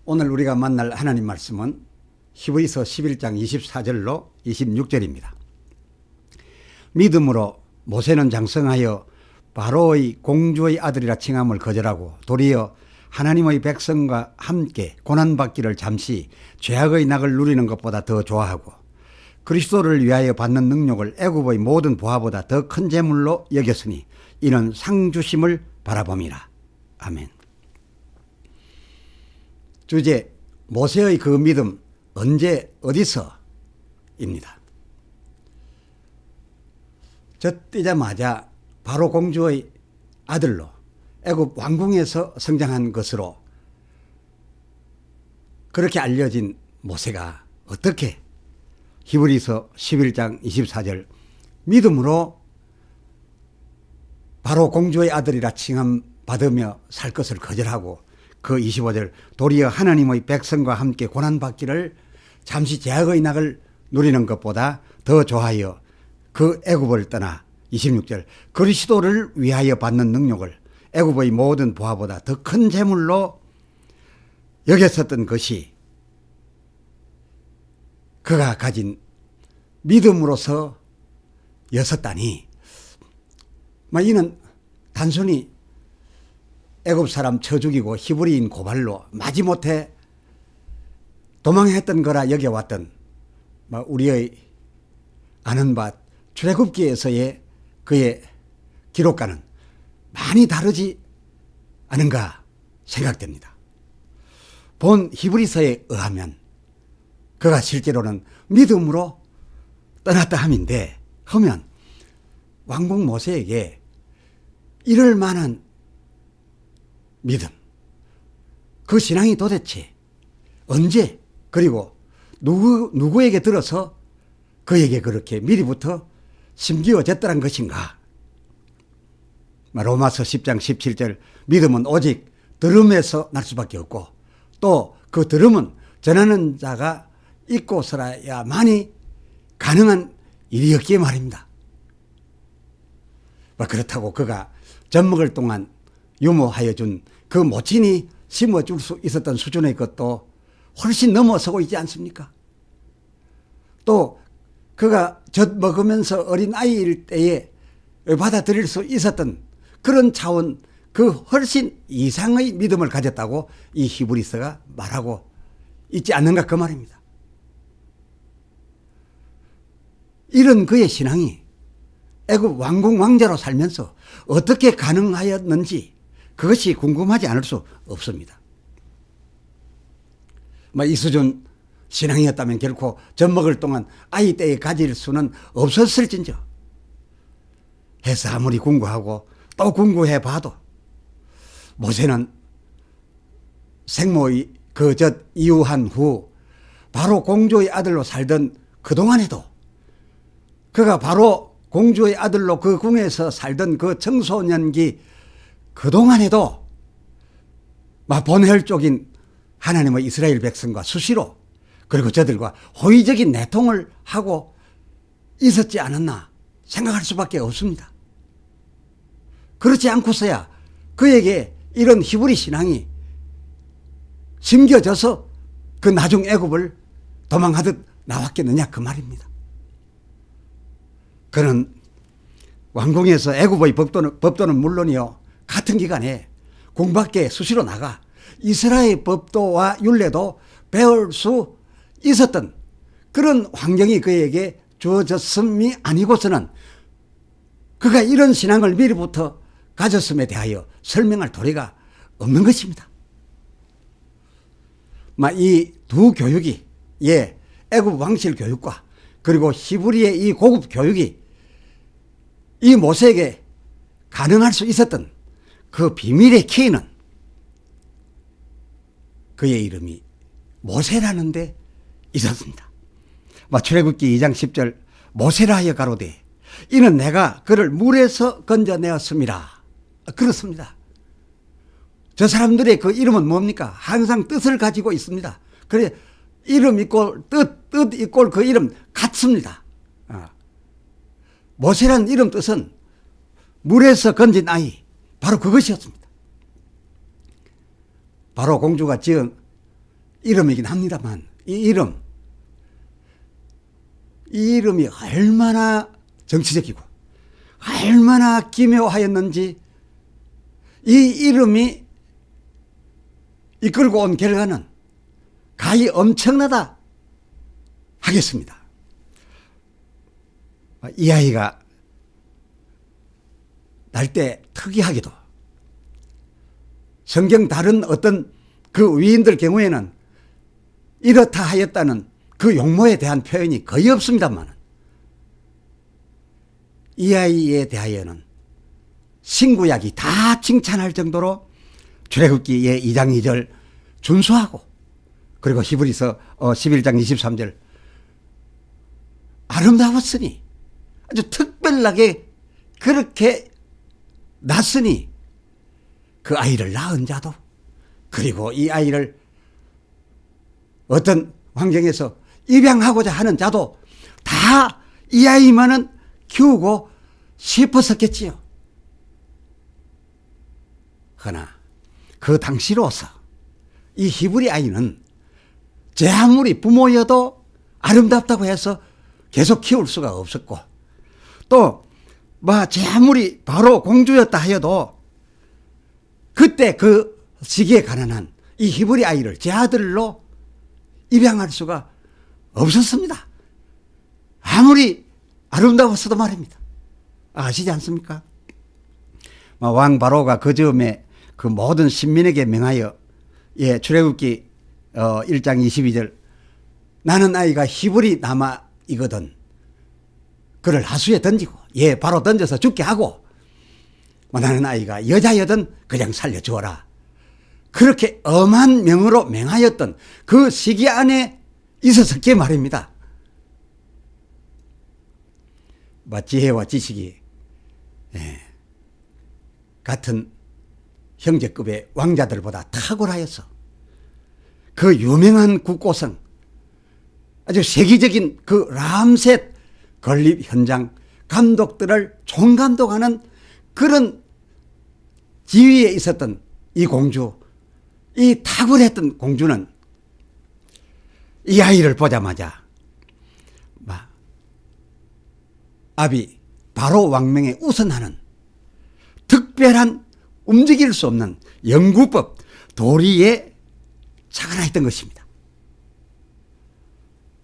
오늘 우리가 만날 하나님 말씀은 히브리서 11장 24절로 26절입니다. 믿음으로 모세는 장성하여 바로의 공주의 아들이라 칭함을 거절하고 도리어 하나님의 백성과 함께 고난받기를 잠시 죄악의 낙을 누리는 것보다 더 좋아하고 그리스도를 위하여 받는 능력을 애굽의 모든 보화보다 더 큰 재물로 여겼으니 이는 상 주심을 바라봄이라. 아멘. 주제, 모세의 그 믿음 언제 어디서입니다. 젖뜨자마자 바로 공주의 아들로 애굽 왕궁에서 성장한 것으로 그렇게 알려진 모세가 어떻게 히브리서 11장 24절 믿음으로 바로 공주의 아들이라 칭함 받으며 살 것을 거절하고 그 25절 도리어 하나님의 백성과 함께 고난받기를 잠시 죄악의 낙을 누리는 것보다 더 좋아하여 그 애굽을 떠나 26절 그리스도를 위하여 받는 능력을 애굽의 모든 보화보다 더 큰 재물로 여겼었던 것이 그가 가진 믿음으로서 였었다니, 이는 단순히 애굽 사람 쳐 죽이고 히브리인 고발로 마지못해 도망했던 거라 여겨왔던 우리의 아는 바 출애굽기에서의 그의 기록과는 많이 다르지 않은가 생각됩니다. 본 히브리서에 의하면 그가 실제로는 믿음으로 떠났다 함인데, 하면 왕궁 모세에게 이럴 만한 믿음, 그 신앙이 도대체 언제 그리고 누구에게 들어서 그에게 그렇게 미리부터 심기어졌다는 것인가. 로마서 10장 17절 믿음은 오직 들음에서 날 수밖에 없고 또 그 들음은 전하는 자가 있고서야만이 가능한 일이었기에 말입니다. 그렇다고 그가 젖먹을 동안 유모하여 준 그 모친이 심어줄 수 있었던 수준의 것도 훨씬 넘어서고 있지 않습니까? 또 그가 젖 먹으면서 어린 아이일 때에 받아들일 수 있었던 그런 차원, 그 훨씬 이상의 믿음을 가졌다고 이 히브리서가 말하고 있지 않는가 그 말입니다. 이런 그의 신앙이 애굽 왕궁 왕자로 살면서 어떻게 가능하였는지 그것이 궁금하지 않을 수 없습니다. 이 수준 신앙이었다면 결코 젖먹을 동안 아이 때에 가질 수는 없었을진저 해서 아무리 궁구하고 또 궁구해 봐도 모세는 생모의 그 젖 이후한 후 바로 공주의 아들로 살던 그동안에도 그가 바로 공주의 아들로 그 궁에서 살던 그 청소년기 그동안에도 본혈족인 하나님의 이스라엘 백성과 수시로 그리고 저들과 호의적인 내통을 하고 있었지 않았나 생각할 수밖에 없습니다. 그렇지 않고서야 그에게 이런 히브리 신앙이 심겨져서 그 나중 애굽을 도망하듯 나왔겠느냐 그 말입니다. 그는 왕궁에서 애굽의 법도는 물론이요 같은 기간에 궁 밖에 수시로 나가 이스라엘 법도와 율례도 배울 수 있었던 그런 환경이 그에게 주어졌음이 아니고서는 그가 이런 신앙을 미리부터 가졌음에 대하여 설명할 도리가 없는 것입니다. 이 두 교육이 애굽 왕실 교육과 그리고 히브리의 이 고급 교육이 이 모세에게 가능할 수 있었던 그 비밀의 키는 그의 이름이 모세라는 데 있었습니다. 출애굽기 2장 10절 모세라 하여 가로되 이는 내가 그를 물에서 건져내었음이라. 그렇습니다. 저 사람들의 그 이름은 뭡니까? 항상 뜻을 가지고 있습니다. 그래 이름 이꼴 뜻 이꼴 그 이름 같습니다. 모세라는 이름 뜻은 물에서 건진 아이, 바로 그것이었습니다. 바로 공주가 지은 이름이긴 합니다만 이 이름이 얼마나 정치적이고 얼마나 기묘하였는지 이 이름이 이끌고 온 결과는 가히 엄청나다 하겠습니다. 이 아이가 날 때 특이하게도 성경 다른 어떤 그 위인들 경우에는 이렇다 하였다는 그 용모에 대한 표현이 거의 없습니다만 이 아이에 대하여는 신구약이 다 칭찬할 정도로 출애굽기의 2장 2절 준수하고 그리고 히브리서 11장 23절 아름다웠으니 아주 특별하게 그렇게 낳았으니 그 아이를 낳은 자도 그리고 이 아이를 어떤 환경에서 입양하고자 하는 자도 다 이 아이만은 키우고 싶었었겠지요. 그러나 그 당시로서 이 히브리 아이는 제 아무리 부모여도 아름답다고 해서 계속 키울 수가 없었고 또 제 아무리 바로 공주였다 하여도 그때 그 시기에 가난한 이 히브리 아이를 제 아들로 입양할 수가 없었습니다. 아무리 아름다웠어도 말입니다. 아시지 않습니까? 왕 바로가 그 즈음에 그 모든 신민에게 명하여 출애굽기 1장 22절 나는 아이가 히브리 남아이거든 그를 하수에 던지고 바로 던져서 죽게 하고 나는 아이가 여자여든 그냥 살려주어라 그렇게 엄한 명으로 맹하였던 그 시기 안에 있었기에 말입니다. 지혜와 지식이 같은 형제급의 왕자들보다 탁월하여서 그 유명한 국고성 아주 세계적인 그 람셋 건립 현장 감독들을 총감독하는 그런 지위에 있었던 이 공주, 이 탁월했던 공주는 이 아이를 보자마자 아비 바로 왕명에 우선하는 특별한 움직일 수 없는 영구법 도리에 착안했던 것입니다.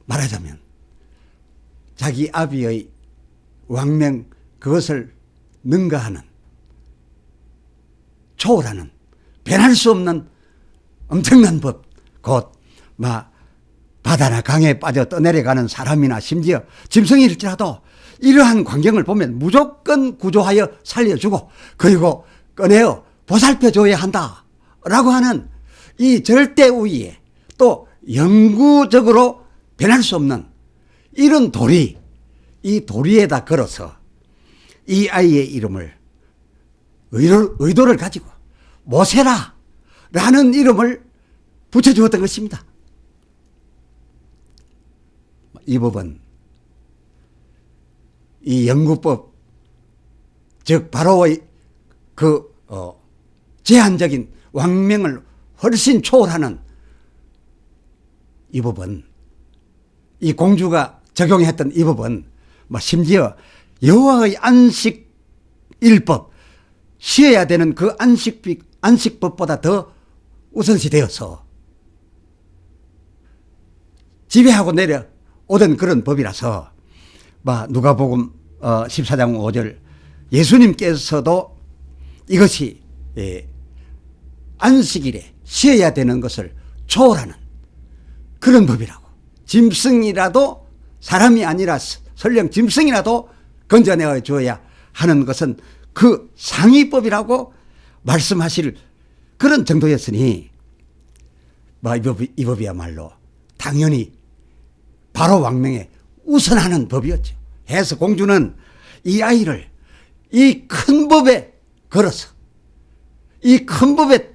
말하자면 자기 아비의 왕명 그것을 능가하는 초월하는 변할 수 없는 엄청난 법 곧 바다나 강에 빠져 떠내려가는 사람이나 심지어 짐승일지라도 이러한 광경을 보면 무조건 구조하여 살려주고 그리고 꺼내어 보살펴줘야 한다라고 하는 이 절대우위에 또 영구적으로 변할 수 없는 이런 도리, 이 도리에다 걸어서 이 아이의 이름을 의도를 가지고 모세라라는 이름을 붙여주었던 것입니다. 이 법은 이 영구법 즉 바로의 그 제한적인 왕명을 훨씬 초월하는 이 법은 이 공주가 적용했던 이 법은 심지어 여호와의 안식일법 쉬어야 되는 그 안식법보다 더 우선시 되어서 지배하고 내려오던 그런 법이라서 누가복음 14장 5절 예수님께서도 이것이 안식일에 쉬어야 되는 것을 초월하는 그런 법이라고 짐승이라도 사람이 아니라 설령 짐승이라도 건져내어 줘야 하는 것은 그 상위법이라고 말씀하실 그런 정도였으니 이 법이야말로 당연히 바로 왕명에 우선하는 법이었죠. 해서 공주는 이 아이를 이 큰 법에 걸어서 이 큰 법에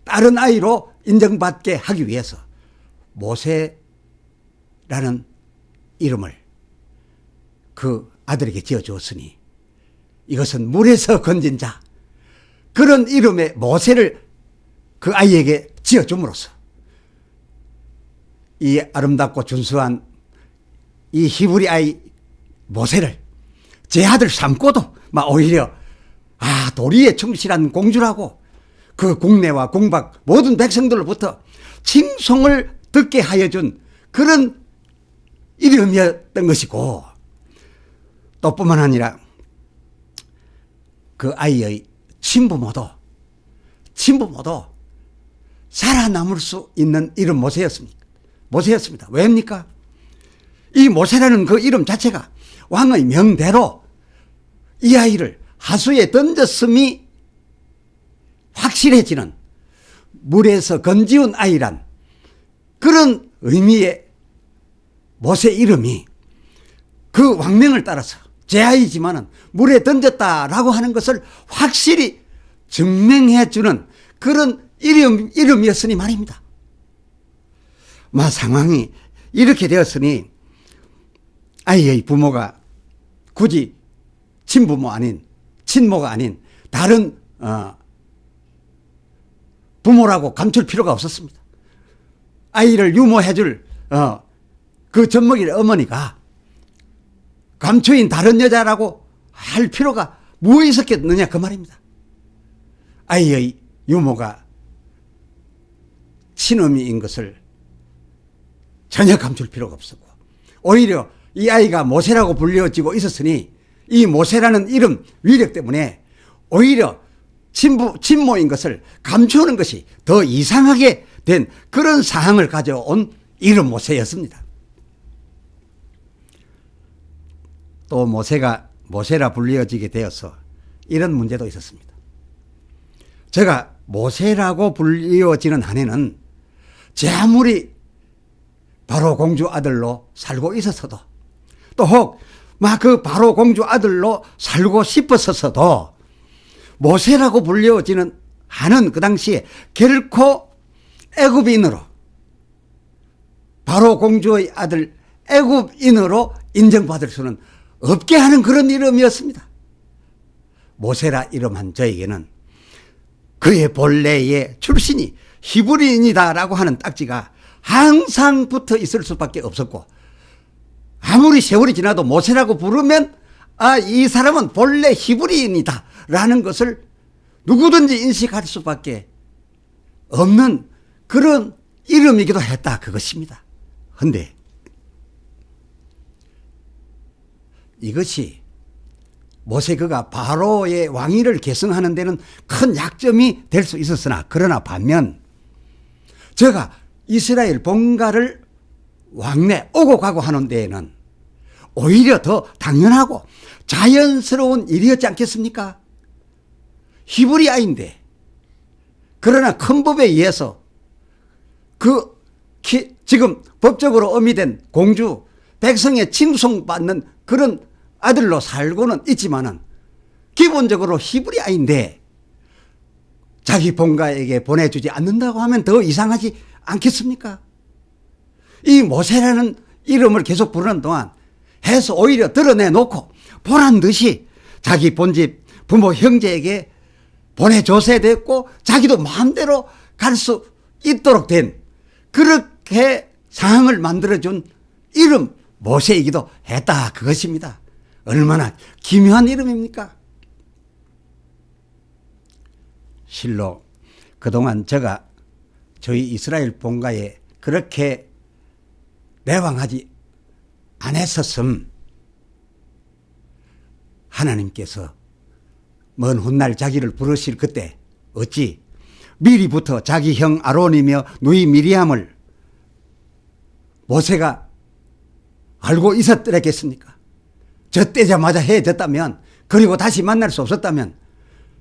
다른 아이로 인정받게 하기 위해서 모세라는 이름을 그 아들에게 지어주었으니 이것은 물에서 건진 자 그런 이름의 모세를 그 아이에게 지어줌으로써 이 아름답고 준수한 이 히브리 아이 모세를 제 아들 삼고도 막 오히려 도리에 충실한 공주라고 그 국내와 국박 모든 백성들로부터 칭송을 듣게 하여 준 그런 이름이었던 것이고, 또 뿐만 아니라 그 아이의 친부모도 살아남을 수 있는 이름 모세였습니다. 왜입니까? 이 모세라는 그 이름 자체가 왕의 명대로 이 아이를 하수에 던졌음이 확실해지는, 물에서 건지운 아이란 그런 의미의 모세 이름이 그 왕명을 따라서 제 아이지만은 물에 던졌다라고 하는 것을 확실히 증명해 주는 그런 이름이었으니 말입니다. 상황이 이렇게 되었으니 아이의 부모가 굳이 친모가 아닌 다른 부모라고 감출 필요가 없었습니다. 아이를 유모해 줄 그 젖먹이의 어머니가 감초인 다른 여자라고 할 필요가 무엇이 있었겠느냐 그 말입니다. 아이의 유모가 친어미인 것을 전혀 감출 필요가 없었고, 오히려 이 아이가 모세라고 불려지고 있었으니 이 모세라는 이름 위력 때문에 오히려 친모인 것을 감추는 것이 더 이상하게 된 그런 사항을 가져온 이름 모세였습니다. 또 모세라 불려지게 되어서 이런 문제도 있었습니다. 제가 모세라고 불리워지는 한에는 제 아무리 바로 공주 아들로 살고 있었어도, 또 혹 막 그 바로 공주 아들로 살고 싶었어도 모세라고 불려지는 한은 그 당시에 결코 애굽인으로, 바로 공주의 아들 애굽인으로 인정받을 수는 없게 하는 그런 이름이었습니다. 모세라 이름한 저에게는 그의 본래의 출신이 히브리인이다라고 하는 딱지가 항상 붙어 있을 수밖에 없었고, 아무리 세월이 지나도 모세라고 부르면 이 사람은 본래 히브리인이다 라는 것을 누구든지 인식할 수밖에 없는 그런 이름이기도 했다, 그것입니다. 그런데 이것이 모세 그가 바로의 왕위를 계승하는 데는 큰 약점이 될 수 있었으나, 그러나 반면 제가 이스라엘 본가를 왕래 오고 가고 하는 데에는 오히려 더 당연하고 자연스러운 일이었지 않겠습니까? 히브리아인데, 그러나 큰 법에 의해서 지금 법적으로 어미된 공주 백성의 칭송받는 그런 아들로 살고는 있지만은 기본적으로 히브리아인데 자기 본가에게 보내주지 않는다고 하면 더 이상하지 않겠습니까? 이 모세라는 이름을 계속 부르는 동안 해서 오히려 드러내놓고 보란 듯이 자기 본집 부모 형제에게 보내줘야 됐고, 자기도 마음대로 갈 수 있도록 된 그렇게 상황을 만들어준 이름 모세이기도 했다, 그것입니다. 얼마나 기묘한 이름입니까? 실로 그동안 제가 저희 이스라엘 본가에 그렇게 내왕하지 않았었음 하나님께서 먼 훗날 자기를 부르실 그때 어찌 미리부터 자기 형 아론이며 누이 미리암을 모세가 알고 있었더랬겠습니까? 저 때자마자 헤어졌다면, 그리고 다시 만날 수 없었다면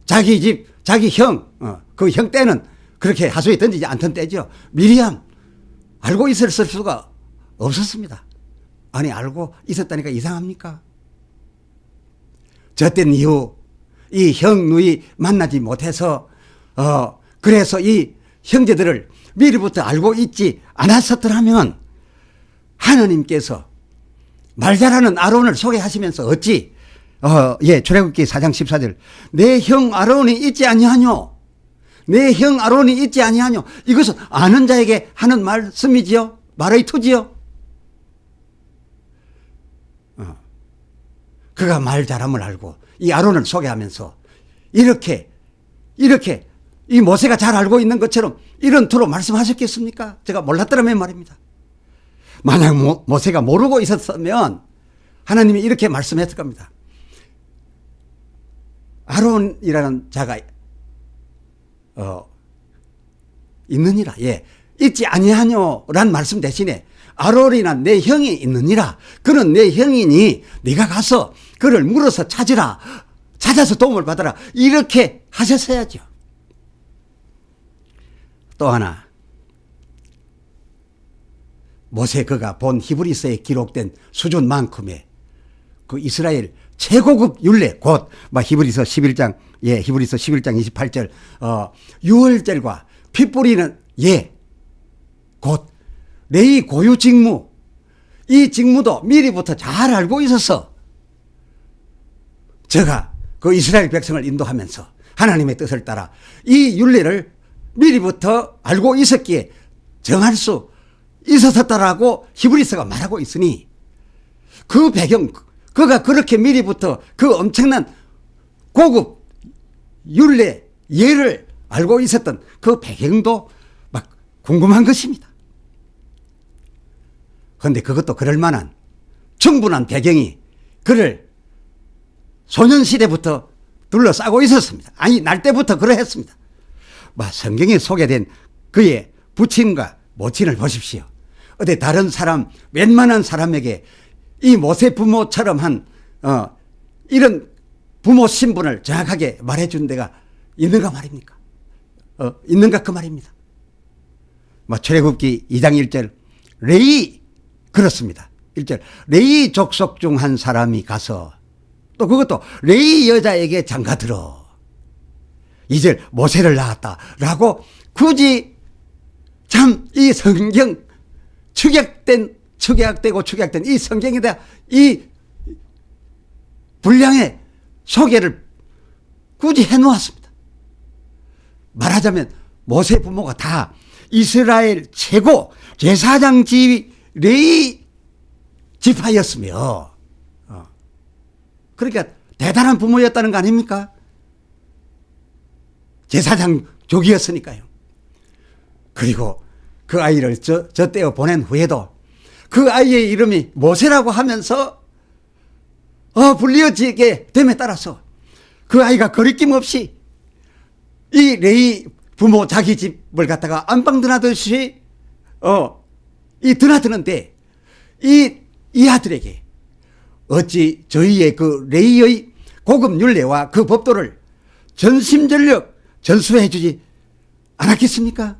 자기 집 자기 형, 그 형 때는 그렇게 하수에 던지지 않던 때죠. 미리암 알고 있었을 수가 없었습니다. 아니, 알고 있었다니까 이상합니까? 저땐 이후 이 형 누이 만나지 못해서 그래서 이 형제들을 미리부터 알고 있지 않았었더라면 하나님께서 말 잘하는 아론을 소개하시면서 어찌 출애굽기 4장 14절 내 형 아론이 있지 아니하뇨, 내 형 아론이 있지 아니하뇨, 이것은 아는 자에게 하는 말씀이지요. 말의 투지요. 그가 말 잘함을 알고 이 아론을 소개하면서 이렇게 이 모세가 잘 알고 있는 것처럼 이런 투로 말씀하셨겠습니까? 제가 몰랐더라면 말입니다. 만약 모세가 모르고 있었으면 하나님이 이렇게 말씀했을 겁니다. 아론이라는 자가 있느니라. 예, 있지 아니하뇨란 말씀 대신에 아론이나 내 형이 있느니라. 그는 내 형이니 네가 가서 그를 물어서 찾으라. 찾아서 도움을 받아라. 이렇게 하셨어야죠. 또 하나, 모세 그가 본 히브리서에 기록된 수준만큼의 그 이스라엘 최고급 율례, 곧 히브리서 11장, 예, 히브리서 11장 28절 유월절과 피 뿌리는 예, 곧 레위 고유 직무, 이 직무도 미리부터 잘 알고 있어서 제가 그 이스라엘 백성을 인도하면서 하나님의 뜻을 따라 이 율례를 미리부터 알고 있었기에 정할 수 있었다라고 히브리서가 말하고 있으니 그 배경, 그가 그렇게 미리부터 그 엄청난 고급 율례 예를 알고 있었던 그 배경도 막 궁금한 것입니다. 그런데 그것도 그럴 만한 충분한 배경이 그를 소년시대부터 둘러싸고 있었습니다. 아니, 날 때부터 그러했습니다. 성경에 소개된 그의 부친과 모친을 보십시오. 어디 다른 사람, 웬만한 사람에게 이 모세 부모처럼 한 이런 부모 신분을 정확하게 말해준 데가 있는가 말입니까? 있는가 그 말입니다. 출애굽기 2장 1절 레위 그렇습니다. 1절 레위 족속 중 한 사람이 가서 또 그것도 레위 여자에게 장가들어 2절 모세를 낳았다라고 굳이 참 이 성경 축약되고 축약된 이 성경에 대한 이 분량의 소개를 굳이 해놓았습니다. 말하자면 모세 부모가 다 이스라엘 최고 제사장 지위 레위 지파였으며 그러니까 대단한 부모였다는 거 아닙니까? 제사장족이었으니까요. 그리고 그 아이를 저 떼어 보낸 후에도 그 아이의 이름이 모세라고 하면서 불리어지게 됨에 따라서 그 아이가 거리낌 없이 이 레위 부모 자기 집을 갖다가 안방 드나듯이 이 드나드는데 이 아들에게 어찌 저희의 그 레위의 고급 율례와 그 법도를 전심전력 전수해 주지 않았겠습니까?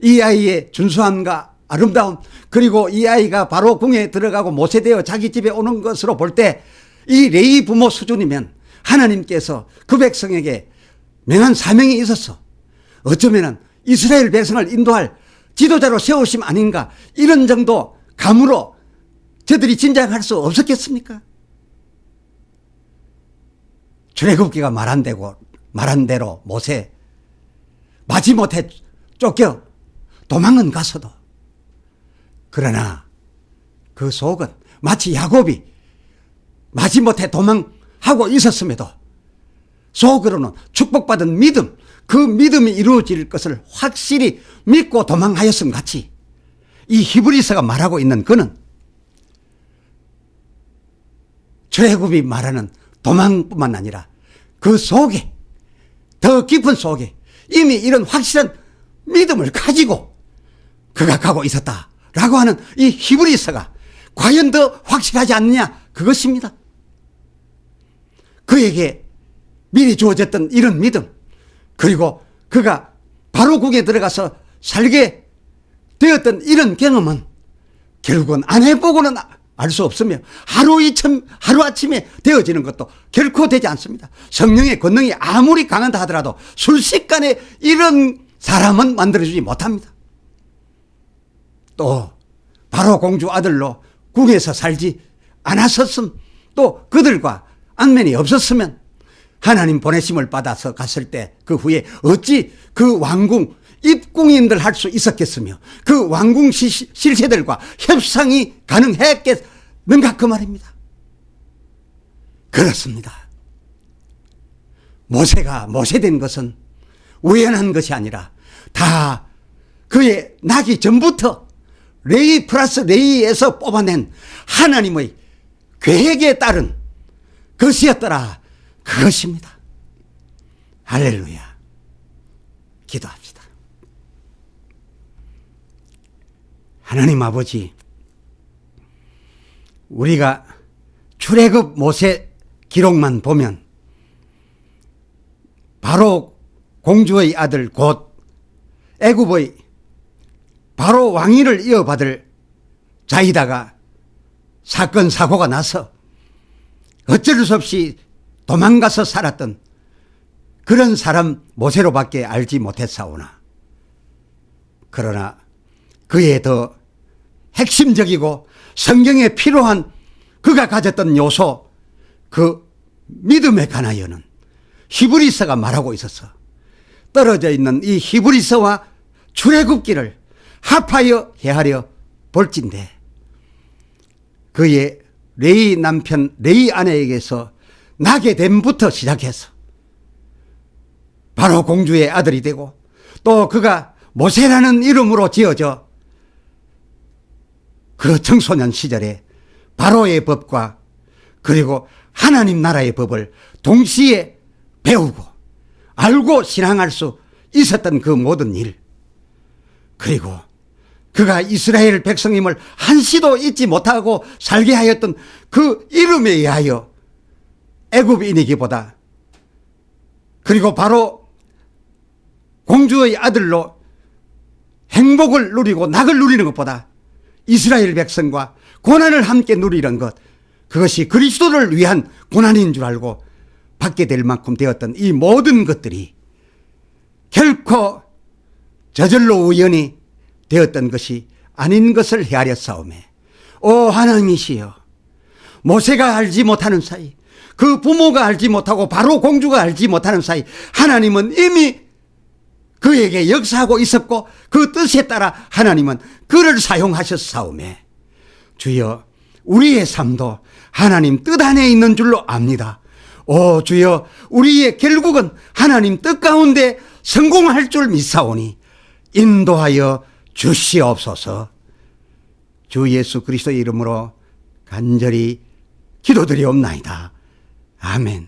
이 아이의 준수함과 아름다움, 그리고 이 아이가 바로 궁에 들어가고 모세되어 자기 집에 오는 것으로 볼 때 이 레위 부모 수준이면 하나님께서 그 백성에게 명한 사명이 있었어. 어쩌면 이스라엘 백성을 인도할 지도자로 세우심 아닌가, 이런 정도 감으로 저들이 짐작할 수 없었겠습니까? 출애굽기가 말한 대로 모세 마지못해 쫓겨 도망은 갔어도, 그러나 그 속은 마치 야곱이 마지못해 도망하고 있었음에도 속으로는 축복받은 믿음, 그 믿음이 이루어질 것을 확실히 믿고 도망하였음 같이 이 히브리서가 말하고 있는 그는 출애굽이 말하는 도망뿐만 아니라 그 속에, 더 깊은 속에 이미 이런 확실한 믿음을 가지고 그가 가고 있었다라고 하는 이 히브리서가 과연 더 확실하지 않느냐, 그것입니다. 그에게 미리 주어졌던 이런 믿음, 그리고 그가 바로 국에 들어가서 살게 되었던 이런 경험은 결국은 안 해보고는 알 수 없으며 하루아침에 되어지는 것도 결코 되지 않습니다. 성령의 권능이 아무리 강한다 하더라도 순식간에 이런 사람은 만들어주지 못합니다. 또 바로 공주 아들로 궁에서 살지 않았었음, 또 그들과 안면이 없었으면 하나님 보내심을 받아서 갔을 때 그 후에 어찌 그 왕궁 입궁인들 할 수 있었겠으며 그 왕궁 실세들과 협상이 가능했겠는가 그 말입니다. 그렇습니다. 모세가 모세된 것은 우연한 것이 아니라 다 그의 나기 전부터 레위 플러스 레위에서 뽑아낸 하나님의 계획에 따른 것이었더라 그것입니다. 할렐루야. 기도합시다. 하나님 아버지, 우리가 출애굽 모세 기록만 보면 바로 공주의 아들 곧 애굽의 바로 왕위를 이어받을 자이다가 사건 사고가 나서 어쩔 수 없이 도망가서 살았던 그런 사람 모세로밖에 알지 못했사오나, 그러나 그의 더 핵심적이고 성경에 필요한 그가 가졌던 요소, 그 믿음에 관하여는 히브리서가 말하고 있어서 떨어져 있는 이 히브리서와 출애굽기를 합하여 헤아려 볼진대 그의 레위 남편 레위 아내에게서 나게 됨부터 시작해서 바로 공주의 아들이 되고 또 그가 모세라는 이름으로 지어져 그 청소년 시절에 바로의 법과 그리고 하나님 나라의 법을 동시에 배우고 알고 신앙할 수 있었던 그 모든 일, 그리고 그가 이스라엘 백성임을 한시도 잊지 못하고 살게 하였던 그 이름에 의하여 애굽인이기보다, 그리고 바로 공주의 아들로 행복을 누리고 낙을 누리는 것보다 이스라엘 백성과 고난을 함께 누리는 것, 그것이 그리스도를 위한 고난인 줄 알고 받게 될 만큼 되었던 이 모든 것들이 결코 저절로 우연히 되었던 것이 아닌 것을 헤아려 싸우매, 오 하나님이시여, 모세가 알지 못하는 사이, 그 부모가 알지 못하고 바로 공주가 알지 못하는 사이 하나님은 이미 그에게 역사하고 있었고 그 뜻에 따라 하나님은 그를 사용하셨사오매, 주여 우리의 삶도 하나님 뜻 안에 있는 줄로 압니다. 오 주여, 우리의 결국은 하나님 뜻 가운데 성공할 줄 믿사오니 인도하여 주시옵소서. 주 예수 그리스도의 이름으로 간절히 기도드리옵나이다. 아멘.